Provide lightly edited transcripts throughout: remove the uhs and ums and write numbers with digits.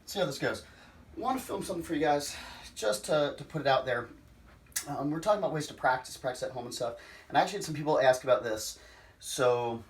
See how this goes. I want to film something for you guys, just to put it out there. We're talking about ways to practice at home and stuff. And I actually had some people ask about this. So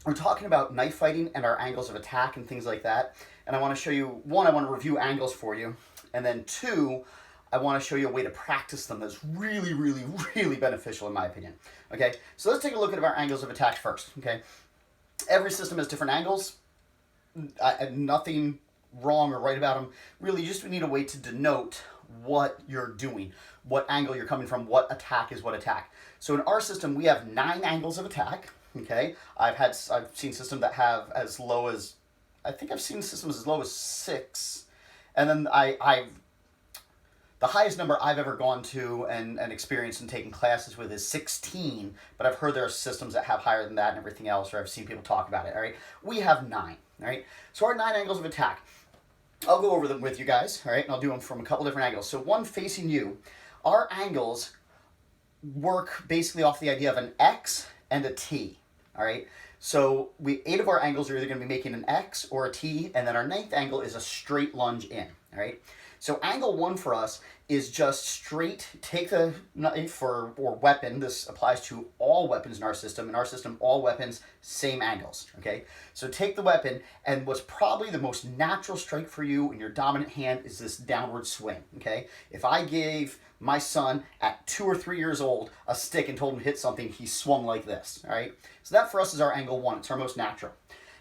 we're talking about knife fighting and our angles of attack and things like that. And I want to show you, one, I want to review angles for you. And then two, I want to show you a way to practice them that's really, really, really beneficial in my opinion. Okay, so let's take a look at our angles of attack first. Okay, every system has different angles. Nothing wrong or right about them. Really, you just need a way to denote what you're doing, what angle you're coming from, what attack is what attack. So in our system, we have 9 angles of attack. Okay, I've seen systems that have as low as, I think I've seen systems as low as 6, and then the highest number I've ever gone to and experienced and taken classes with is 16, but I've heard there are systems that have higher than that and everything else, or I've seen people talk about it, all right? We have 9, all right? So our 9 angles of attack, I'll go over them with you guys, all right? And I'll do them from a couple different angles. So one facing you, our angles work basically off the idea of an X and a T, all right? So 8 of our angles are either going to be making an X or a T, and then our 9th angle is a straight lunge in, all right? So angle 1 for us is just straight, take the knife or weapon. This applies to all weapons in our system. In our system, all weapons, same angles, okay? So take the weapon, and what's probably the most natural strike for you in your dominant hand is this downward swing, okay? If I gave my son at 2 or 3 years old a stick and told him to hit something, he swung like this, all right? So that for us is our angle 1. It's our most natural.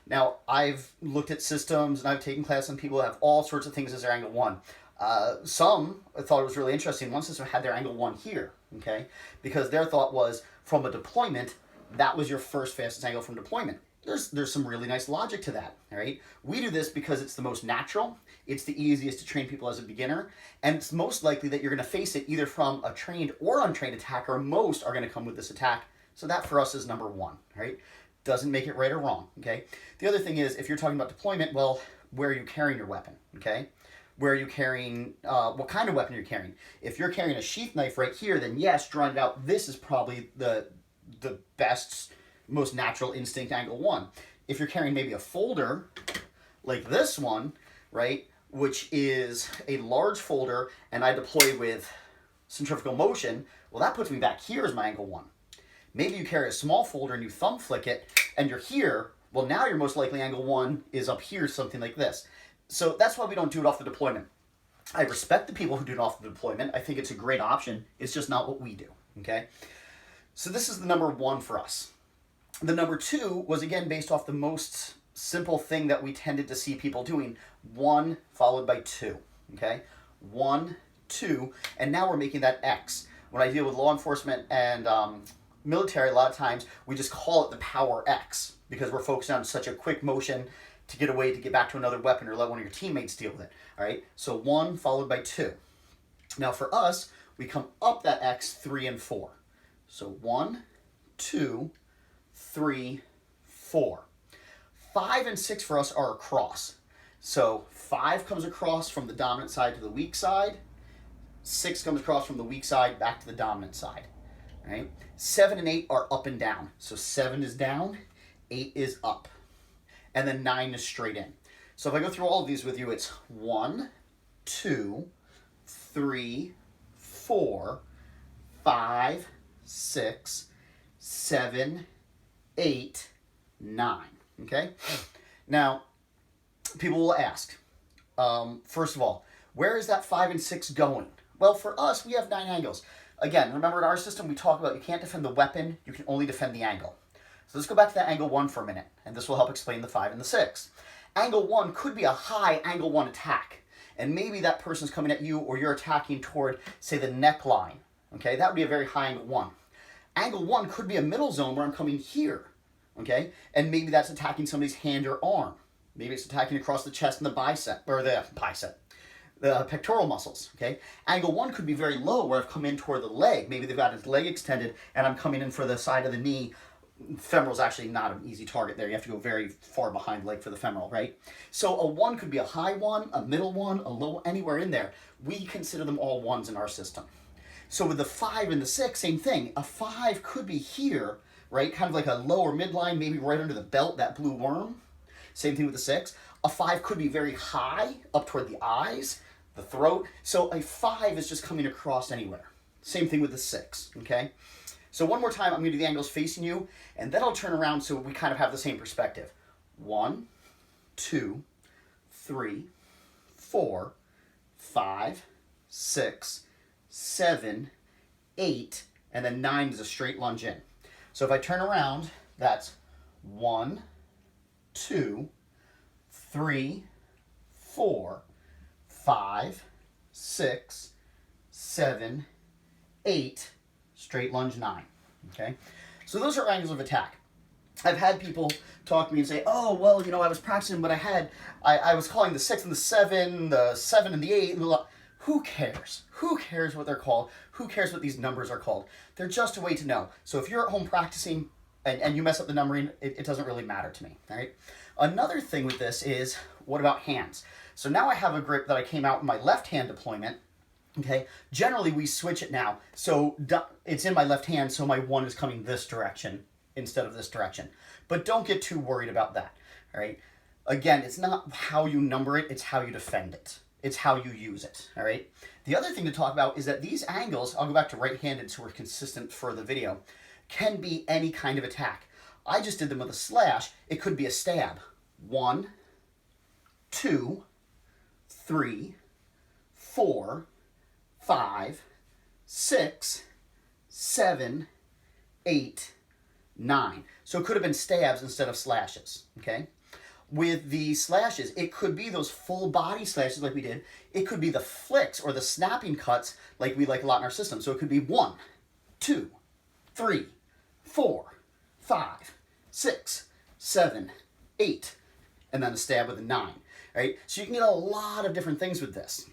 Now, I've looked at systems and I've taken classes and people have all sorts of things as their angle 1. Some thought it was really interesting. One system had their angle 1 here, okay? Because their thought was, from a deployment, that was your first fastest angle from deployment. There's some really nice logic to that, all right? We do this because it's the most natural, it's the easiest to train people as a beginner, and it's most likely that you're going to face it either from a trained or untrained attacker. Most are going to come with this attack, so that for us is number 1, right? Doesn't make it right or wrong, okay? The other thing is, if you're talking about deployment, well, where are you carrying your weapon, okay? Where are you carrying, what kind of weapon you're carrying. If you're carrying a sheath knife right here, then yes, drawing it out, this is probably the best, most natural instinct angle 1. If you're carrying maybe a folder, like this one, right, which is a large folder, and I deploy with centrifugal motion, well, that puts me back here as my angle 1. Maybe you carry a small folder and you thumb flick it, and you're here, well, now your most likely angle 1 is up here, something like this. So that's why we don't do it off the deployment. I respect the people who do it off the deployment. I think it's a great option. It's just not what we do, okay? So this is the number 1 for us. The number 2 was, again, based off the most simple thing that we tended to see people doing. 1 followed by 2, okay? 1, 2, and now we're making that X. When I deal with law enforcement and military, a lot of times we just call it the power X because we're focused on such a quick motion to get away, to get back to another weapon, or let one of your teammates deal with it, all right? So 1 followed by 2. Now for us, we come up that X 3 and 4. So 1, 2, 3, 4. 5 and 6 for us are across. So 5 comes across from the dominant side to the weak side. 6 comes across from the weak side back to the dominant side, all right? 7 and 8 are up and down. So 7 is down, 8 is up. And then 9 is straight in. So if I go through all of these with you, it's 1, 2, 3, 4, 5, 6, 7, 8, 9. Okay? Now, people will ask, first of all, where is that 5 and 6 going? Well, for us, we have 9 angles. Again, remember in our system, we talk about you can't defend the weapon, you can only defend the angle. So let's go back to that angle 1 for a minute, and this will help explain the 5 and the 6. Angle 1 could be a high angle 1 attack, and maybe that person's coming at you or you're attacking toward, say, the neckline. Okay, that would be a very high angle 1. Angle 1 could be a middle zone where I'm coming here, okay, and maybe that's attacking somebody's hand or arm. Maybe it's attacking across the chest and the pectoral muscles, okay? Angle 1 could be very low where I've come in toward the leg. Maybe they've got his leg extended and I'm coming in for the side of the knee. Femoral is actually not an easy target there. You have to go very far behind leg for the femoral, right? So a 1 could be a high 1, a middle 1, a low, anywhere in there. We consider them all 1s in our system. So with the 5 and the 6, same thing. A 5 could be here, right? Kind of like a lower midline, maybe right under the belt, that blue worm. Same thing with the 6. A 5 could be very high up toward the eyes, the throat. So a 5 is just coming across anywhere. Same thing with the 6, okay? So one more time, I'm going to do the angles facing you, and then I'll turn around so we kind of have the same perspective. 1, 2, 3, 4, 5, 6, 7, 8, and then 9 is a straight lunge in. So if I turn around, that's 1, 2, 3, 4, 5, 6, 7, 8, straight lunge 9. Okay? So those are angles of attack. I've had people talk to me and say, oh, well, I was practicing, but I was calling the 6 and the 7 and the 8, and the... Who cares? Who cares what they're called? Who cares what these numbers are called? They're just a way to know. So if you're at home practicing and you mess up the numbering, it doesn't really matter to me, all right? Another thing with this is, what about hands? So now I have a grip that I came out in my left hand deployment, okay? Generally, we switch it now. So it's in my left hand, so my 1 is coming this direction instead of this direction. But don't get too worried about that, all right? Again, it's not how you number it, it's how you defend it. It's how you use it, all right? The other thing to talk about is that these angles, I'll go back to right-handed so we're consistent for the video, can be any kind of attack. I just did them with a slash. It could be a stab. 1, 2, 3, 4, 5, 6, 7, 8, 9. So it could have been stabs instead of slashes, okay? With the slashes, it could be those full body slashes like we did. It could be the flicks or the snapping cuts like we like a lot in our system. So it could be 1, 2, 3, 4, 5, 6, 7, 8, and then a stab with a 9, right? So you can get a lot of different things with this,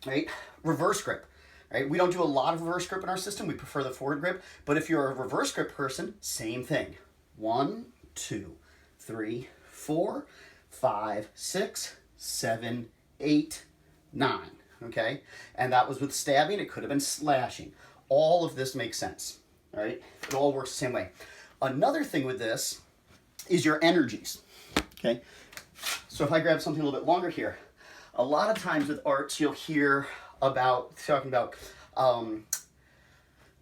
right? Reverse grip, right? We don't do a lot of reverse grip in our system. We prefer the forward grip. But if you're a reverse grip person, same thing. 1, 2, 3, 4, 5, 6, 7, 8, 9, okay? And that was with stabbing. It could have been slashing. All of this makes sense, all right? It all works the same way. Another thing with this is your energies, okay? So if I grab something a little bit longer here, a lot of times with arts, you'll hear about, talking about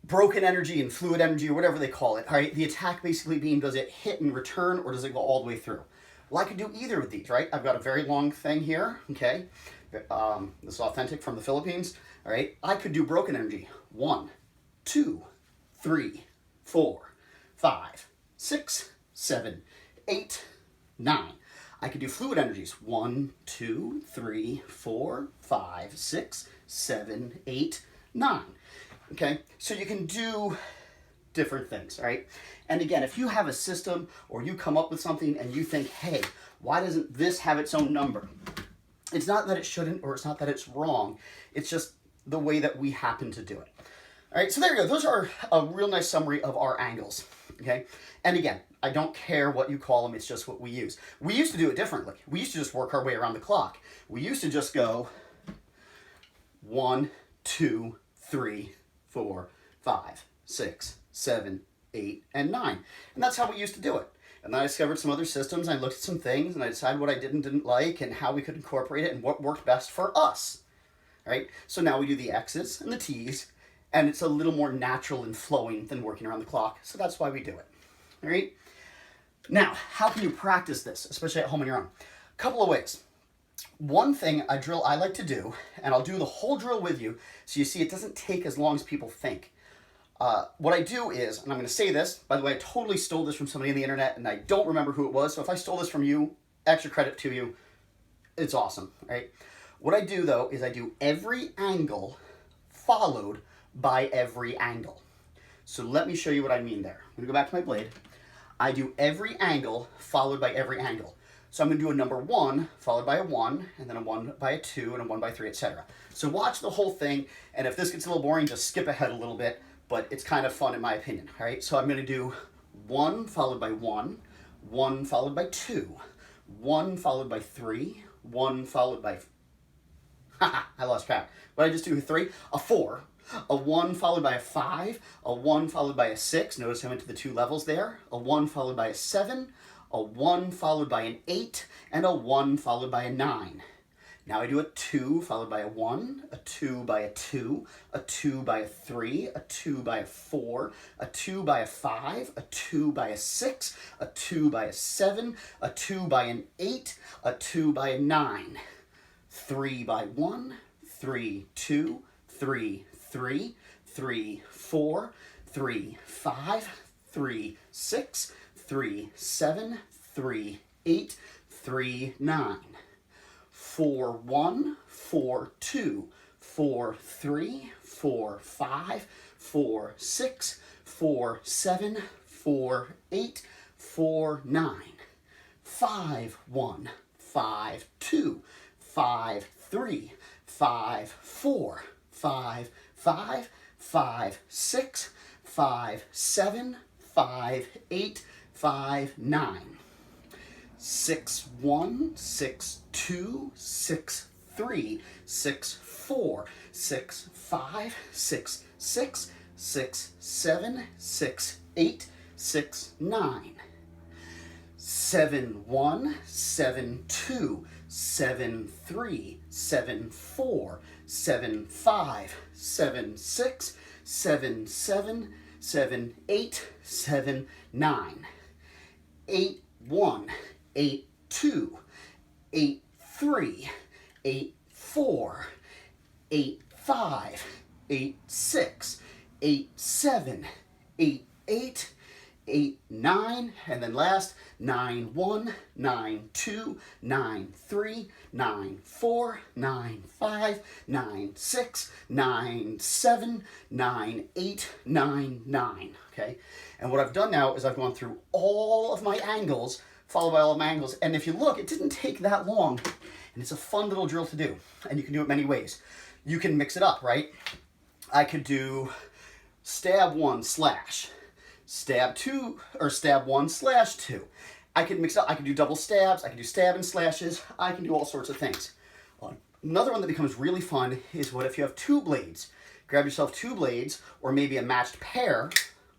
broken energy and fluid energy or whatever they call it, all right? The attack basically being, does it hit and return or does it go all the way through? Well, I could do either of these, right? I've got a very long thing here, okay? This is authentic from the Philippines, all right? I could do broken energy. 1, 2, 3, 4, 5, 6, 7, 8, 9. I could do fluid energies. 1, 2, 3, 4, 5, 6, 7, 8, 9. Okay? So you can do different things, all right? And again, if you have a system or you come up with something and you think, hey, why doesn't this have its own number? It's not that it shouldn't or it's not that it's wrong. It's just the way that we happen to do it. All right, so there you go. Those are a real nice summary of our angles, okay? And again, I don't care what you call them. It's just what we use. We used to do it differently. We used to just work our way around the clock. We used to just go 1, 2, 3, 4, 5, 6, 7, 8, and 9. And that's how we used to do it. And then I discovered some other systems, and I looked at some things, and I decided what I did and didn't like, and how we could incorporate it, and what worked best for us. All right? So now we do the X's and the T's, and it's a little more natural and flowing than working around the clock. So that's why we do it. All right? Now, how can you practice this, especially at home on your own? A couple of ways. One thing, a drill I like to do, and I'll do the whole drill with you, so you see it doesn't take as long as people think. What I do is, and I'm going to say this, by the way, I totally stole this from somebody on the internet, and I don't remember who it was, so if I stole this from you, extra credit to you, it's awesome, right? What I do, though, is I do every angle followed by every angle. So let me show you what I mean there. I'm going to go back to my blade. I do every angle followed by every angle. So I'm going to do a number 1 followed by a 1, and then a 1 by a 2, and a 1 by 3, etc. So watch the whole thing, and if this gets a little boring, just skip ahead a little bit, but it's kind of fun in my opinion, all right? So I'm going to do 1 followed by 1, 1 followed by 2, 1 followed by 3, 1 followed by... I lost track. What did I just do? 3? A 4, a 1 followed by a 5, a 1 followed by a 6. Notice I went to the 2 levels there. A 1 followed by a 7, a 1 followed by an 8, and a 1 followed by a 9. Now I do a 2 followed by a 1, a 2 by a 2, a 2 by a 3, a 2 by a 4, a 2 by a 5, a 2 by a 6, a 2 by a 7, a 2 by an 8, a 2 by a 9. 3 by 1, 3, 2, 3, 3, 3, 4, 3, 5, 3, 6, 3, 7, 3, 8, 3, 9. 4, 1, 4, 2, 4, 3, 4, 5, 4, 6, 4, 7, 4, 8, 4, 9. 5, 1, 5, 2, 5, 3, 5, 4, 5, 5, 5, 6, 5, 7, 5, 8, 5, 9. 6, 1, 6, 2, 6, 3, 6, 4, 6, 5, 6, 6, 6, 7, 6, 8, 6, 9. 7, 1, 7, 2, 7, 3, 7, 4, 7, 5, 7, 6, 7, 7, 7, 8, 7, 9. 8, 1, 8, 2, 8, 3, 8, 4, 8, 5, 8, 6, 8, 7, 8, 8, 8, 9, and then last, 9, 1, 9, 2, 9, 3, 9, 4, 9, 5, 9, 6, 9, 7, 9, 8, 9, 9, okay? And what I've done now is I've gone through all of my angles, followed by all of my angles, and if you look, it didn't take that long, and it's a fun little drill to do, and you can do it many ways. You can mix it up, right? I could do stab 1 slash, stab 2, or stab 1 slash 2. I can mix up, I can do double stabs, I can do stab and slashes, I can do all sorts of things. Another one that becomes really fun is what if you have 2 blades. Grab yourself 2 blades, or maybe a matched pair.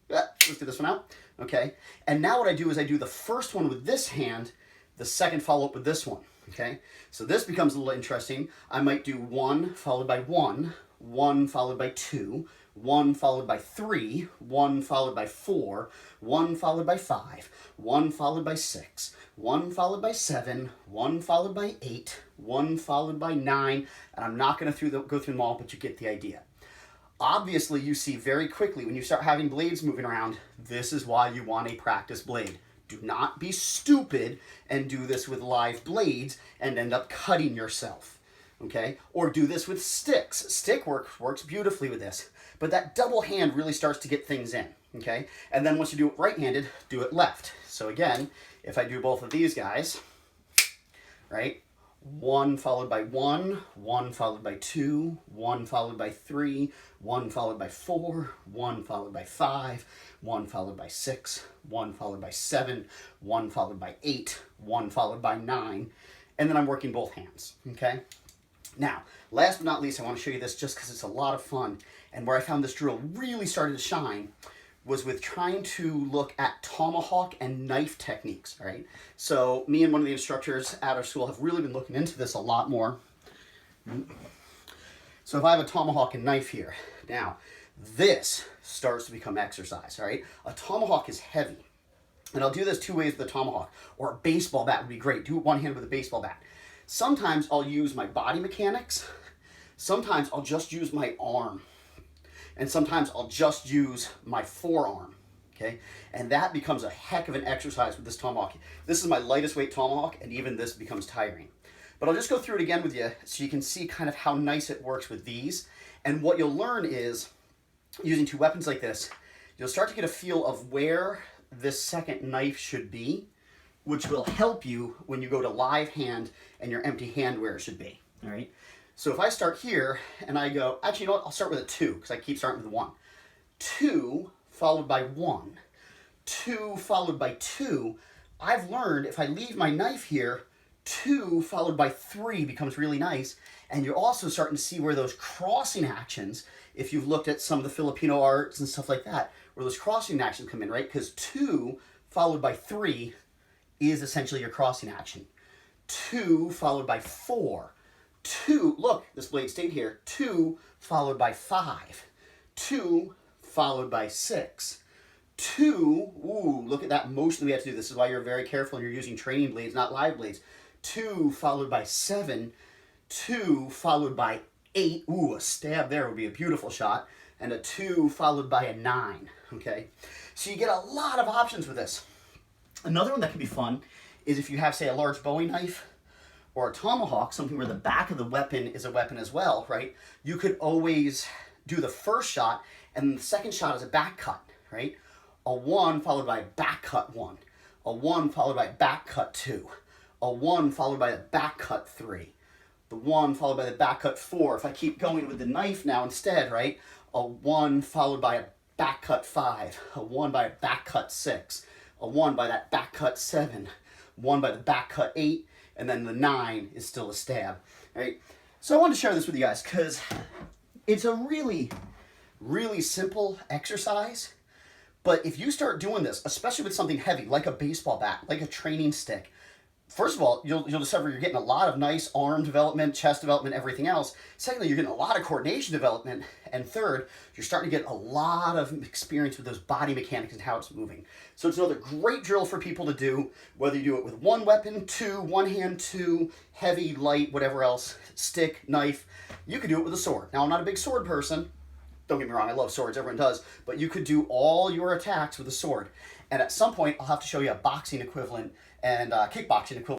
Let's do this one out, okay? And now what I do is I do the first one with this hand, the second follow up with this one, okay? So this becomes a little interesting. I might do 1 followed by 1, 1 followed by 2, 1 followed by 3, 1 followed by 4, 1 followed by 5, 1 followed by 6, 1 followed by 7, 1 followed by 8, 1 followed by 9, and I'm not going to go through them all, but you get the idea. Obviously, you see very quickly when you start having blades moving around, this is why you want a practice blade. Do not be stupid and do this with live blades and end up cutting yourself, okay? Or do this with sticks. Stick works beautifully with this, but that double hand really starts to get things in, okay? And then once you do it right-handed, do it left. So again, if I do both of these guys, right? 1 followed by 1, 1 followed by 2, 1 followed by 3, 1 followed by 4, 1 followed by 5, 1 followed by 6, 1 followed by 7, 1 followed by 8, 1 followed by 9, and then I'm working both hands, okay? Now, last but not least, I want to show you this just because it's a lot of fun, and where I found this drill really started to shine was with trying to look at tomahawk and knife techniques, right? So me and one of the instructors at our school have really been looking into this a lot more. So if I have a tomahawk and knife here, now this starts to become exercise, all right? A tomahawk is heavy, and I'll do this 2 ways with a tomahawk, or a baseball bat would be great. Do it one hand with a baseball bat. Sometimes I'll use my body mechanics, sometimes I'll just use my arm, and sometimes I'll just use my forearm, okay? And that becomes a heck of an exercise with this tomahawk. This is my lightest weight tomahawk, and even this becomes tiring. But I'll just go through it again with you so you can see kind of how nice it works with these. And what you'll learn is, using 2 weapons like this, you'll start to get a feel of where this second knife should be, which will help you when you go to live hand and your empty hand where it should be, all right? So if I start here and I go, actually, you know what? I'll start with a 2 because I keep starting with 1. 2 followed by 1. 2 followed by 2. I've learned if I leave my knife here, 2 followed by 3 becomes really nice. And you're also starting to see where those crossing actions, if you've looked at some of the Filipino arts and stuff like that, where those crossing actions come in, right? Because 2 followed by 3 is essentially your crossing action. 2 followed by 4. 2, look, this blade stayed here. 2 followed by 5. 2 followed by 6. 2, ooh, look at that motion we have to do. This is why you're very careful when you're using training blades, not live blades. 2 followed by 7. 2 followed by 8. Ooh, a stab there would be a beautiful shot. And a 2 followed by a 9, okay? So you get a lot of options with this. Another one that can be fun is if you have, say, a large Bowie knife or a tomahawk, something where the back of the weapon is a weapon as well, right? You could always do the first shot, and the second shot is a back cut, right? A 1 followed by a back cut 1. A 1 followed by a back cut 2. A 1 followed by a back cut 3. The 1 followed by the back cut 4. If I keep going with the knife now instead, right? A 1 followed by a back cut 5. A 1 by a back cut 6. A 1 by that back cut 7. 1 by the back cut 8. And then the 9 is still a stab, right? So I wanted to share this with you guys because it's a really, really simple exercise. But if you start doing this, especially with something heavy, like a baseball bat, like a training stick, first of all, you'll discover you're getting a lot of nice arm development, chest development, everything else. Secondly, you're getting a lot of coordination development. And third, you're starting to get a lot of experience with those body mechanics and how it's moving. So it's another great drill for people to do, whether you do it with one weapon, 2, one hand, 2, heavy, light, whatever else, stick, knife. You could do it with a sword. Now, I'm not a big sword person. Don't get me wrong, I love swords, everyone does. But you could do all your attacks with a sword. And at some point, I'll have to show you a boxing equivalent and kickboxing equivalent.